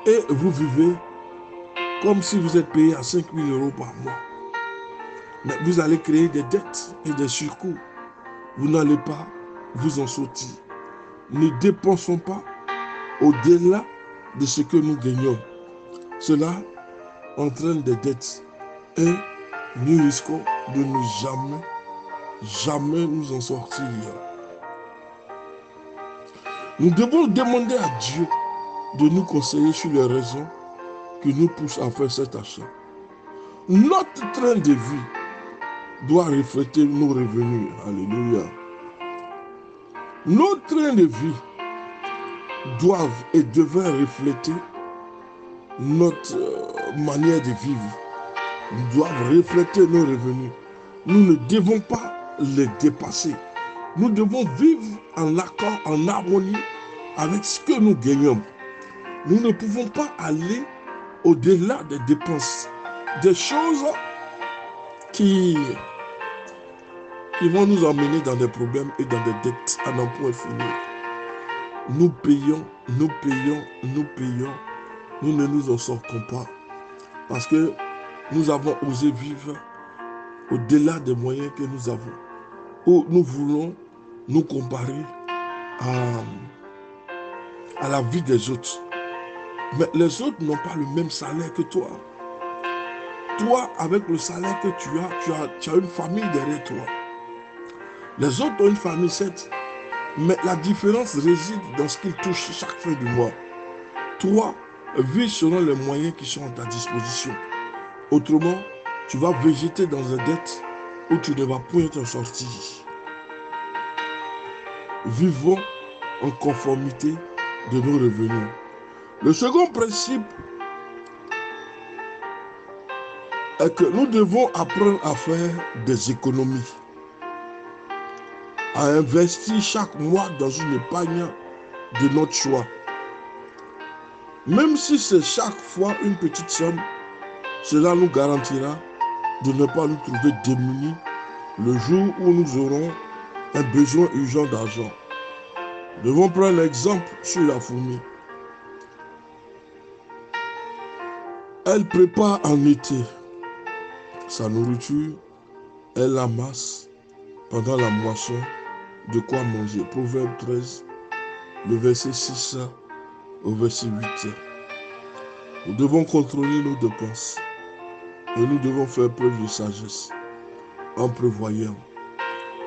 Et vous vivez comme si vous êtes payé à 5 000 euros par mois. Mais vous allez créer des dettes et des surcoûts. Vous n'allez pas vous en sortir. Ne dépensons pas au-delà de ce que nous gagnons. Cela entraîne des dettes et nous risquons de ne jamais nous en sortir. Nous devons demander à Dieu de nous conseiller sur les raisons qui nous poussent à faire cet achat. Notre train de vie doit refléter nos revenus. Alléluia. Nos trains de vie doivent et devraient refléter notre manière de vivre. Ils doivent refléter nos revenus. Nous ne devons pas les dépasser. Nous devons vivre en accord, en harmonie avec ce que nous gagnons. Nous ne pouvons pas aller au-delà des dépenses, des choses qui vont nous emmener dans des problèmes et dans des dettes à n'en point finir. Nous payons, nous ne nous en sortons pas parce que nous avons osé vivre au-delà des moyens que nous avons, où nous voulons nous comparer à la vie des autres. Mais les autres n'ont pas le même salaire que toi. Toi, avec le salaire que tu as une famille derrière toi. Les autres ont une famille, certes, mais la différence réside dans ce qu'ils touchent chaque fin du mois. Toi, vis selon les moyens qui sont à ta disposition. Autrement, tu vas végéter dans une dette où tu ne vas point t'en sortir. Vivons en conformité de nos revenus. Le second principe est que nous devons apprendre à faire des économies, à investir chaque mois dans une épargne de notre choix. Même si c'est chaque fois une petite somme, cela nous garantira de ne pas nous trouver démunis le jour où nous aurons un besoin urgent d'argent. Nous devons prendre l'exemple sur la fourmi. Elle prépare en été sa nourriture, elle amasse pendant la moisson de quoi manger. Proverbe 13, le verset 6 au verset 8. Nous devons contrôler nos dépenses et nous devons faire preuve de sagesse en prévoyant.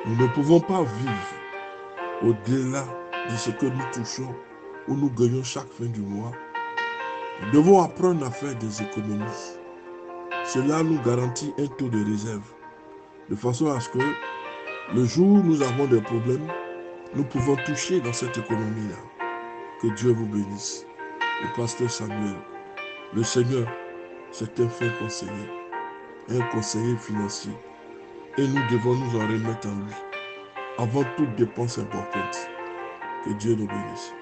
Nous ne pouvons pas vivre au-delà de ce que nous touchons ou nous gagnons chaque fin du mois. Nous devons apprendre à faire des économies. Cela nous garantit un taux de réserve, de façon à ce que le jour où nous avons des problèmes, nous pouvons toucher dans cette économie-là. Que Dieu vous bénisse. Le pasteur Samuel, le Seigneur, c'est un fin conseiller, un conseiller financier. Et nous devons nous en remettre en lui, avant toute dépense importante. Que Dieu nous bénisse.